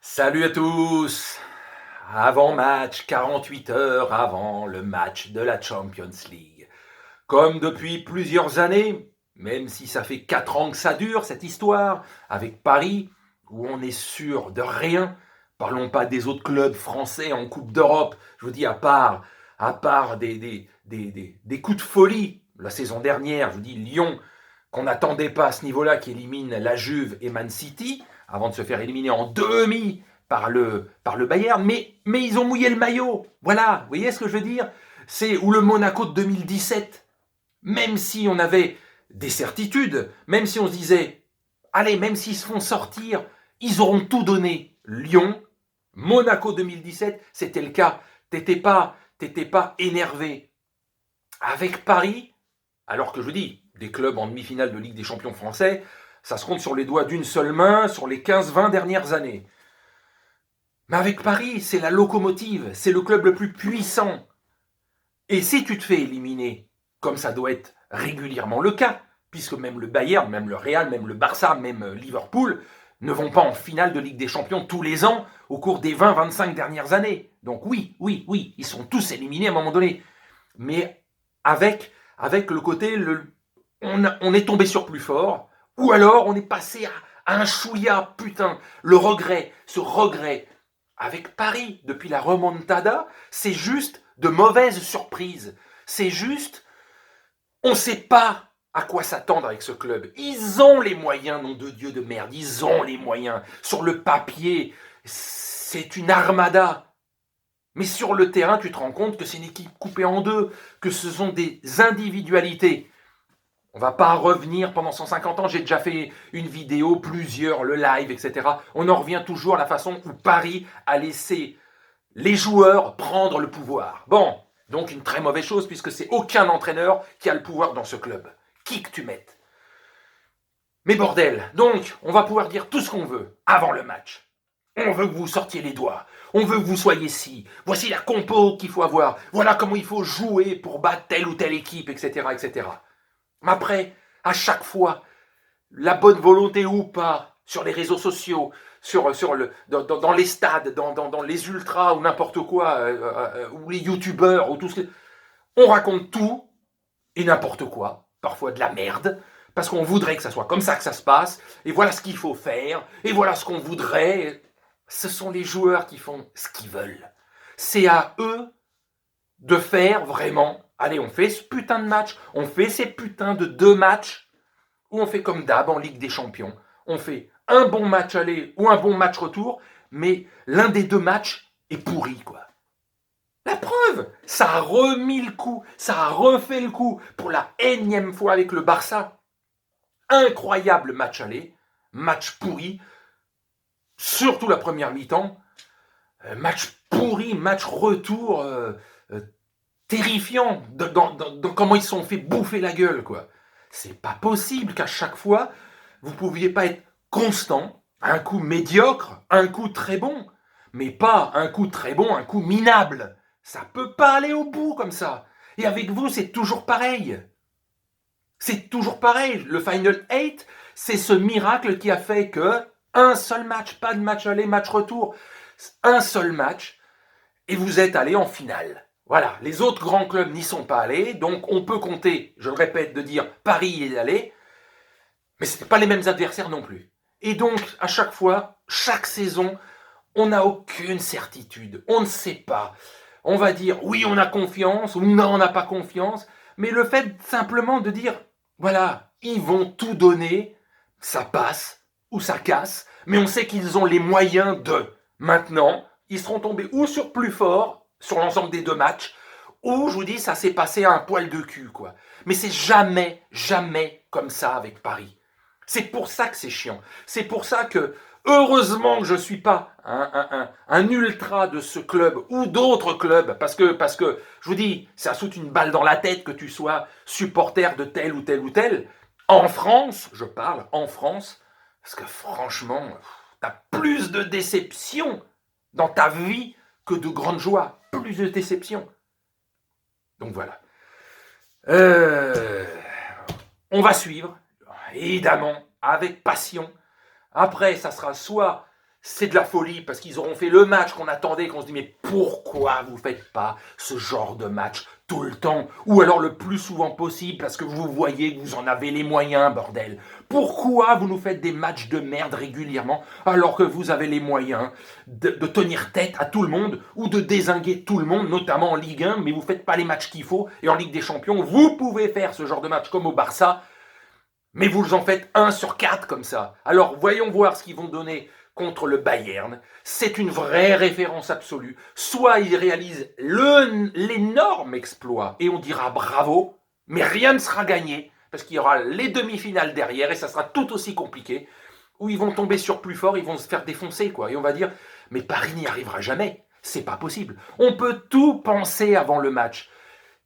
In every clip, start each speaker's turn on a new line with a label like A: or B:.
A: Salut à tous! Avant-match, 48 heures avant le match de la Champions League. Comme depuis plusieurs années, même si ça fait 4 ans que ça dure cette histoire, avec Paris, où on est sûr de rien, parlons pas des autres clubs français en Coupe d'Europe, je vous dis à part des coups de folie, la saison dernière, je vous dis Lyon, qu'on n'attendait pas à ce niveau-là, qui élimine la Juve et Man City, avant de se faire éliminer en demi par le Bayern, mais ils ont mouillé le maillot. Voilà, vous voyez ce que je veux dire? C'est ou le Monaco de 2017. Même si on avait des certitudes, même si on se disait, allez, même s'ils se font sortir, ils auront tout donné. Lyon, Monaco 2017, c'était le cas. T'étais pas énervé. Avec Paris, alors que je vous dis, des clubs en demi-finale de Ligue des Champions français, ça se compte sur les doigts d'une seule main sur les 15-20 dernières années. Mais avec Paris, c'est la locomotive, c'est le club le plus puissant. Et si tu te fais éliminer, comme ça doit être régulièrement le cas, puisque même le Bayern, même le Real, même le Barça, même Liverpool ne vont pas en finale de Ligue des Champions tous les ans au cours des 20-25 dernières années. Donc oui, oui, oui, ils sont tous éliminés à un moment donné. Mais avec le côté, on est tombé sur plus fort, ou alors on est passé à un chouïa, putain, le regret, ce regret. Avec Paris, depuis la remontada, c'est juste de mauvaises surprises. C'est juste, on ne sait pas à quoi s'attendre avec ce club. Ils ont les moyens, nom de Dieu de merde, ils ont les moyens. Sur le papier, c'est une armada. Mais sur le terrain, tu te rends compte que c'est une équipe coupée en deux, que ce sont des individualités. On va pas revenir pendant 150 ans, j'ai déjà fait une vidéo, plusieurs, le live, etc. On en revient toujours à la façon où Paris a laissé les joueurs prendre le pouvoir. Bon, donc une très mauvaise chose puisque c'est aucun entraîneur qui a le pouvoir dans ce club. Qui que tu mettes. Mais bordel, donc on va pouvoir dire tout ce qu'on veut avant le match. On veut que vous sortiez les doigts. On veut que vous soyez ci. Voici la compo qu'il faut avoir. Voilà comment il faut jouer pour battre telle ou telle équipe, etc., etc. Mais après, à chaque fois, la bonne volonté ou pas, sur les réseaux sociaux, dans les stades, dans les ultras ou n'importe quoi, ou les youtubeurs, ou tout ce que... On raconte tout et n'importe quoi, parfois de la merde, parce qu'on voudrait que ça soit comme ça que ça se passe, et voilà ce qu'il faut faire, et voilà ce qu'on voudrait. Ce sont les joueurs qui font ce qu'ils veulent. C'est à eux de faire vraiment, allez, on fait ce putain de match, on fait ces putains de 2 matchs, où on fait comme d'hab en Ligue des Champions. On fait un bon match aller ou un bon match retour, mais l'un des 2 matchs est pourri, quoi. La preuve, ça a remis le coup, ça a refait le coup pour la énième fois avec le Barça. Incroyable match aller, match pourri, surtout la première mi-temps. Match pourri, match retour terrifiant dans comment ils se sont fait bouffer la gueule, quoi. C'est pas possible qu'à chaque fois, vous ne pouviez pas être constant, un coup médiocre, un coup très bon, mais pas un coup très bon, un coup minable. Ça peut pas aller au bout comme ça. Et avec vous, c'est toujours pareil. C'est toujours pareil. Le Final 8, c'est ce miracle qui a fait que un seul match, pas de match aller, match retour, un seul match, et vous êtes allé en finale. Voilà, les autres grands clubs n'y sont pas allés, donc on peut compter, je le répète, de dire Paris y est allé, mais ce n'étaient pas les mêmes adversaires non plus. Et donc, à chaque fois, chaque saison, on n'a aucune certitude, on ne sait pas. On va dire oui, on a confiance, ou non, on n'a pas confiance, mais le fait simplement de dire, voilà, ils vont tout donner, ça passe ou ça casse, mais on sait qu'ils ont les moyens de. Maintenant, ils seront tombés ou sur plus fort, sur l'ensemble des 2 matchs, ou je vous dis, ça s'est passé à un poil de cul, quoi. Mais c'est jamais, jamais comme ça avec Paris. C'est pour ça que c'est chiant. C'est pour ça que, heureusement que je ne suis pas un ultra de ce club ou d'autres clubs, parce que, je vous dis, ça saute une balle dans la tête que tu sois supporter de tel ou tel ou tel. En France, je parle, en France, parce que franchement, t'as plus de déceptions dans ta vie que de grandes joies. Plus de déceptions. Donc voilà. Euh, on va suivre, évidemment, avec passion. Après, ça sera soit c'est de la folie parce qu'ils auront fait le match qu'on attendait, qu'on se dit mais pourquoi vous ne faites pas ce genre de match tout le temps ou alors le plus souvent possible parce que vous voyez que vous en avez les moyens, bordel. Pourquoi vous nous faites des matchs de merde régulièrement alors que vous avez les moyens de tenir tête à tout le monde ou de dézinguer tout le monde, notamment en Ligue 1, mais vous ne faites pas les matchs qu'il faut et en Ligue des Champions, vous pouvez faire ce genre de match comme au Barça, mais vous en faites 1 sur 4 comme ça. Alors voyons voir ce qu'ils vont donner contre le Bayern. C'est une vraie référence absolue. Soit ils réalisent l'énorme exploit et on dira bravo, mais rien ne sera gagné parce qu'il y aura les demi-finales derrière et ça sera tout aussi compliqué. Où ils vont tomber sur plus fort, ils vont se faire défoncer quoi. Et on va dire, mais Paris n'y arrivera jamais. C'est pas possible. On peut tout penser avant le match.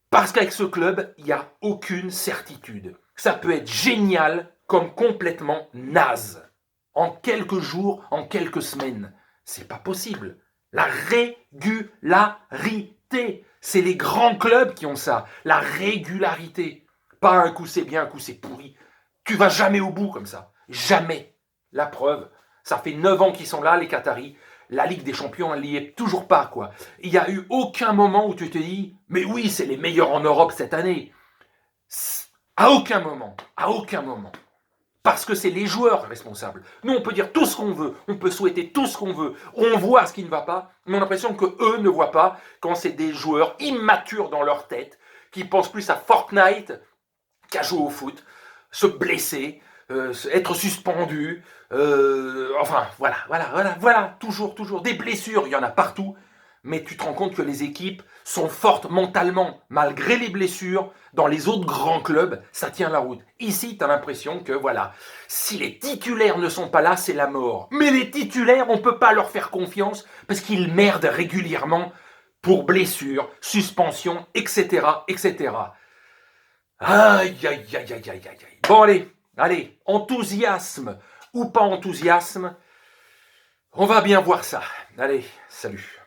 A: Parce qu'avec ce club, il n'y a aucune certitude. Ça peut être génial comme complètement naze. En quelques jours, en quelques semaines. C'est pas possible. La régularité. C'est les grands clubs qui ont ça. La régularité. Pas un coup c'est bien, un coup c'est pourri. Tu vas jamais au bout comme ça. Jamais. La preuve, ça fait 9 ans qu'ils sont là, les Qataris. La Ligue des Champions, elle n'y est toujours pas, quoi. Il n'y a eu aucun moment où tu te dis, mais oui, c'est les meilleurs en Europe cette année. À aucun moment. À aucun moment. Parce que c'est les joueurs responsables. Nous, on peut dire tout ce qu'on veut, on peut souhaiter tout ce qu'on veut, on voit ce qui ne va pas, mais on a l'impression qu'eux ne voient pas quand c'est des joueurs immatures dans leur tête, qui pensent plus à Fortnite qu'à jouer au foot, se blesser, être suspendu, enfin, voilà, toujours. Des blessures, il y en a partout, mais tu te rends compte que les équipes sont fortes mentalement, malgré les blessures. Dans les autres grands clubs, ça tient la route. Ici, tu as l'impression que, voilà, si les titulaires ne sont pas là, c'est la mort. Mais les titulaires, on ne peut pas leur faire confiance parce qu'ils merdent régulièrement pour blessures, suspensions, etc., etc. Aïe. Bon, allez, enthousiasme ou pas enthousiasme, on va bien voir ça. Allez, salut.